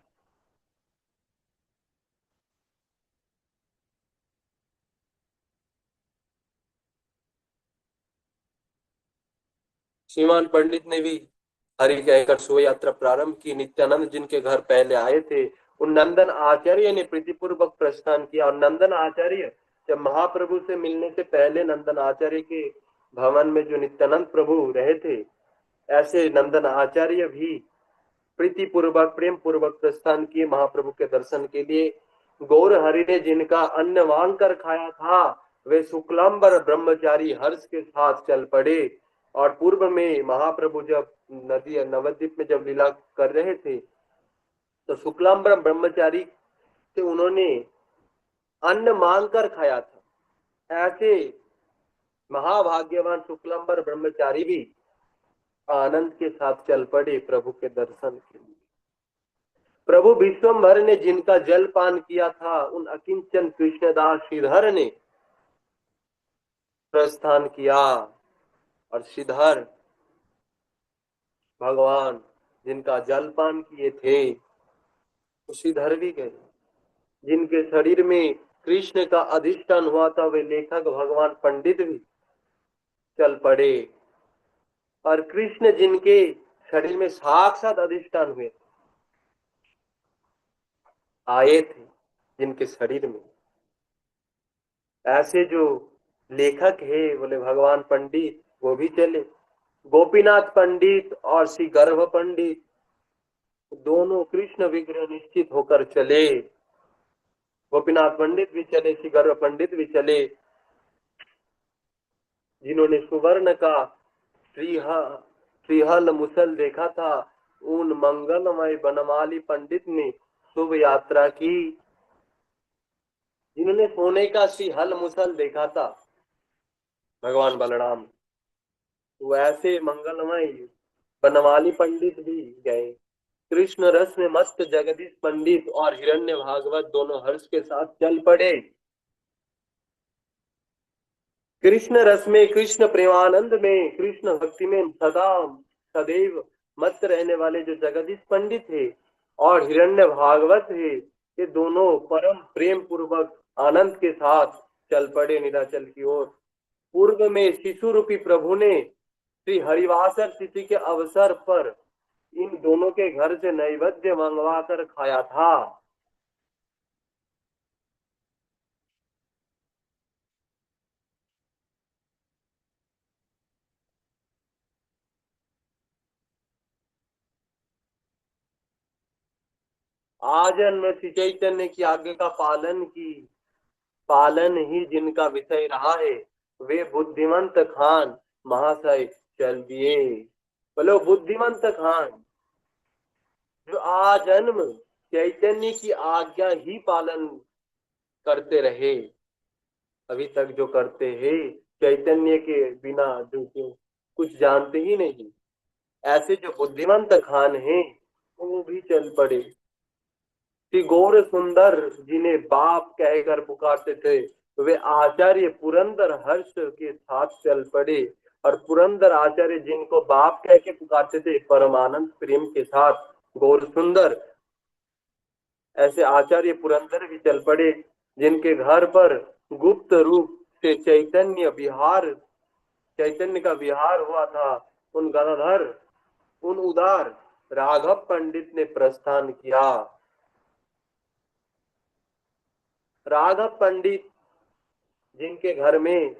[SPEAKER 1] श्रीमान पंडित ने भी हरि कहकर शोभा यात्रा प्रारंभ की। नित्यानंद जिनके घर पहले आए थे, उन नंदन आचार्य ने प्रीतिपूर्वक प्रस्थान किया। और नंदन आचार्य जब महाप्रभु से मिलने से पहले नंदन आचार्य के भवन में जो नित्यानंद प्रभु रहे थे, ऐसे नंदन आचार्य भी प्रीतिपूर्वक प्रेम पूर्वक प्रस्थान किए महाप्रभु के दर्शन के लिए। गौर हरि ने जिनका अन्न मांग कर खाया था, वे शुक्लांबर ब्रह्मचारी हर्ष के साथ चल पड़े। और पूर्व में महाप्रभु जब नदी नवद्वीप में जब लीला कर रहे थे, तो शुक्लांबर ब्रह्मचारी से उन्होंने अन्न मांग कर खाया था। ऐसे महाभाग्यवान शुक्लांबर ब्रह्मचारी भी आनंद के साथ चल पड़े प्रभु के दर्शन के लिए। प्रभु विश्वम्भर ने जिनका जल पान किया था, उन अकिंचन कृष्णदास श्रीधर ने प्रस्थान किया। और श्रीधर भगवान जिनका जलपान किए थे, श्रीधर भी गए। जिनके शरीर में कृष्ण का अधिष्ठान हुआ था, वे लेखक भगवान पंडित भी चल पड़े। और कृष्ण जिनके शरीर में साक्षात अधिष्ठान हुए आए थे, जिनके शरीर में, ऐसे जो लेखक है बोले भगवान पंडित, वो भी चले। गोपीनाथ पंडित और श्री गर्भ पंडित दोनों कृष्ण विग्रह निश्चित होकर चले। गोपीनाथ पंडित भी चले, श्री गर्भ पंडित भी चले। जिन्होंने सुवर्ण का श्रीहल मुसल देखा था, उन मंगलमय बनमाली पंडित ने शुभ यात्रा की। जिन्होंने सोने का श्रीहल मुसल देखा था, भगवान बलराम, वैसे मंगलमय बनमाली पंडित भी गए। कृष्ण रस में मस्त जगदीश पंडित और हिरण्य भागवत दोनों हर्ष के साथ चल पड़े। कृष्ण रस में, कृष्ण प्रेमानंद में, कृष्ण भक्ति में सदा सदैव मस्त रहने वाले जो जगदीश पंडित है और हिरण्य भागवत है, ये दोनों परम प्रेम पूर्वक आनंद के साथ चल पड़े नीलाचल की ओर। पूर्व में शिशु रूपी प्रभु ने श्री हरिवासर तिथि के अवसर पर इन दोनों के घर से नैवेद्य मंगवा कर खाया था। आजन्म में श्री चैतन्य की आज्ञा का पालन ही जिनका विषय रहा है, वे बुद्धिमंत खान महाशय चल दिए। बोलो बुद्धिमंत खान जो आजन्म चैतन्य की आज्ञा ही पालन करते रहे, अभी तक जो करते हैं, चैतन्य के बिना जो कुछ जानते ही नहीं, ऐसे जो बुद्धिमंत खान हैं, वो भी चल पड़े। श्री गौर सुंदर जिन्हें बाप कहकर पुकारते थे, वे आचार्य पुरंदर हर्ष के साथ चल पड़े। और पुरंदर आचार्य जिनको बाप कह के पुकारते थे, परमानंद प्रेम के साथ गौर सुंदर, ऐसे आचार्य पुरंदर भी चल पड़े। जिनके घर पर गुप्त रूप से चैतन्य का विहार हुआ था, उन गदाधर, उन उदार राघव पंडित ने प्रस्थान किया। राघव पंडित जिनके घर में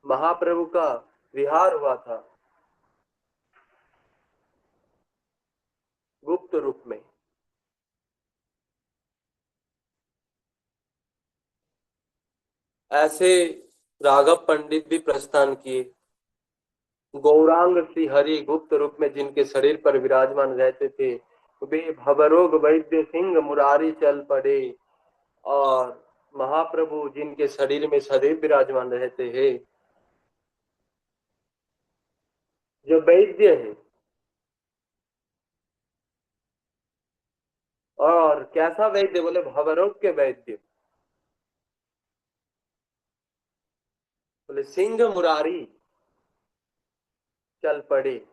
[SPEAKER 1] महाप्रभु का विहार हुआ था गुप्त रूप में, ऐसे राघव पंडित भी प्रस्थान किए। गौरांग श्री हरि गुप्त रूप में जिनके शरीर पर विराजमान रहते थे, वे भवरोग वैद्य सिंह मुरारी चल पड़े। और महाप्रभु जिनके शरीर में सदैव विराजमान रहते हैं, जो वैद्य है, और कैसा वैद्य बोले, भवरोग के वैद्य, बोले सिंह मुरारी चल पड़े।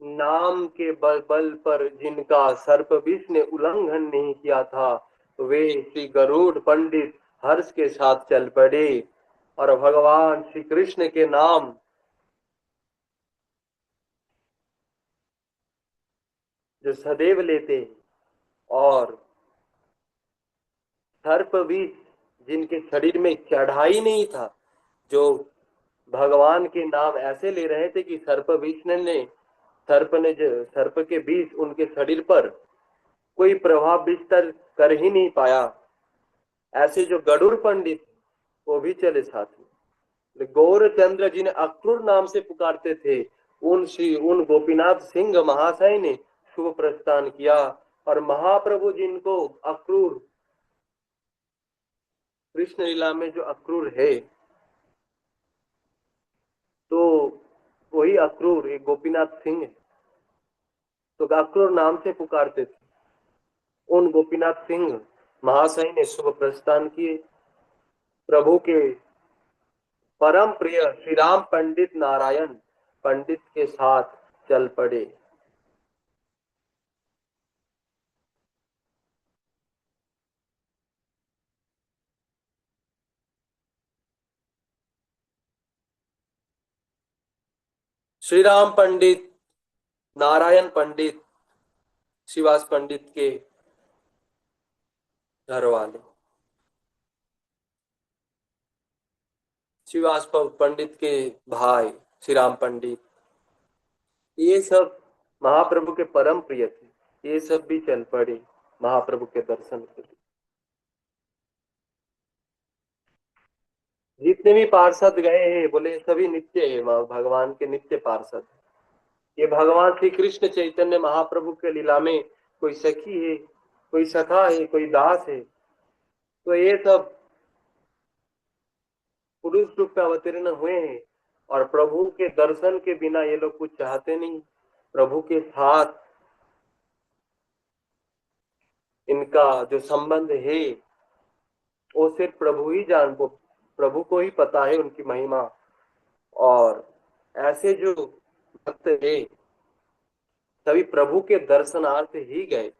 [SPEAKER 1] नाम के बल पर जिनका सर्प विष ने उल्लंघन नहीं किया था, वे श्री गरुड़ पंडित हर्ष के साथ चल पड़े और भगवान श्री कृष्ण के नाम जो सदैव लेते, और सर्प विष जिनके शरीर में चढ़ाई नहीं था, जो भगवान के नाम ऐसे ले रहे थे कि सर्प के विष उनके शरीर पर कोई प्रभाव विस्तार कर ही नहीं पाया, ऐसे जो गरुड़ पंडित वो भी चले साथ में। गौरचंद्र जिन्हें अक्रूर नाम से पुकारते थे, उन गोपीनाथ सिंह महाशय ने शुभ प्रस्थान किया। और महाप्रभु जिनको अक्रूर, कृष्ण लीला में जो अक्रूर है, तो वही अक्रूर एक गोपीनाथ सिंह है, तो अक्रूर नाम से पुकारते थे। उन गोपीनाथ सिंह महाशय ने शुभ प्रस्थान किए। प्रभु के परम प्रिय श्री राम पंडित नारायण पंडित के साथ चल पड़े। श्री राम पंडित, नारायण पंडित, शिवास पंडित के घर वाले, शिवास पंडित के भाई श्री राम पंडित, ये सब महाप्रभु के परम प्रिय थे। ये सब भी चल पड़े महाप्रभु के दर्शन के लिए। जितने भी पार्षद गए हैं, बोले सभी नित्य है, भगवान के नित्य पार्षद। ये भगवान श्री कृष्ण चैतन्य महाप्रभु के लीला में कोई सखी है, कोई सखा है, कोई दास है, तो ये सब पुरुष रूप में अवतीर्ण हुए हैं। और प्रभु के दर्शन के बिना ये लोग कुछ चाहते नहीं। प्रभु के साथ इनका जो संबंध है वो सिर्फ प्रभु को ही पता है उनकी महिमा। और ऐसे जो भक्त है सभी प्रभु के दर्शनार्थ ही गए।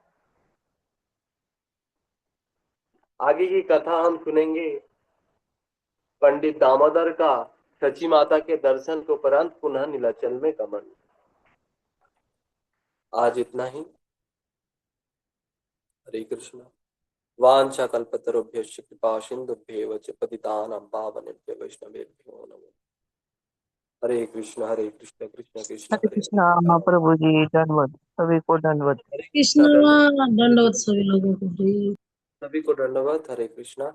[SPEAKER 1] आगे की कथा हम सुनेंगे पंडित दामोदर का सची माता के दर्शन के उपरांत पुनः नीलाचल में गमन। आज इतना ही। हरे कृष्ण। वांछा कल्पतरुभ्यश्च कृपा सिन्धुभ्येव च पतितानां पावनेभ्यो वैष्णवेभ्यो नमो। हरे कृष्ण कृष्ण कृष्ण
[SPEAKER 3] हरे
[SPEAKER 1] हरे
[SPEAKER 3] कृष्णा।
[SPEAKER 1] हरे,
[SPEAKER 3] महाप्रभु जी दंडवत, सभी को दंडवत।
[SPEAKER 1] हरे
[SPEAKER 2] कृष्ण
[SPEAKER 1] कृष्ण दंडवत।
[SPEAKER 2] दंडवत सभी लोगों को।
[SPEAKER 1] सभी को दंडवत। हरे कृष्णा।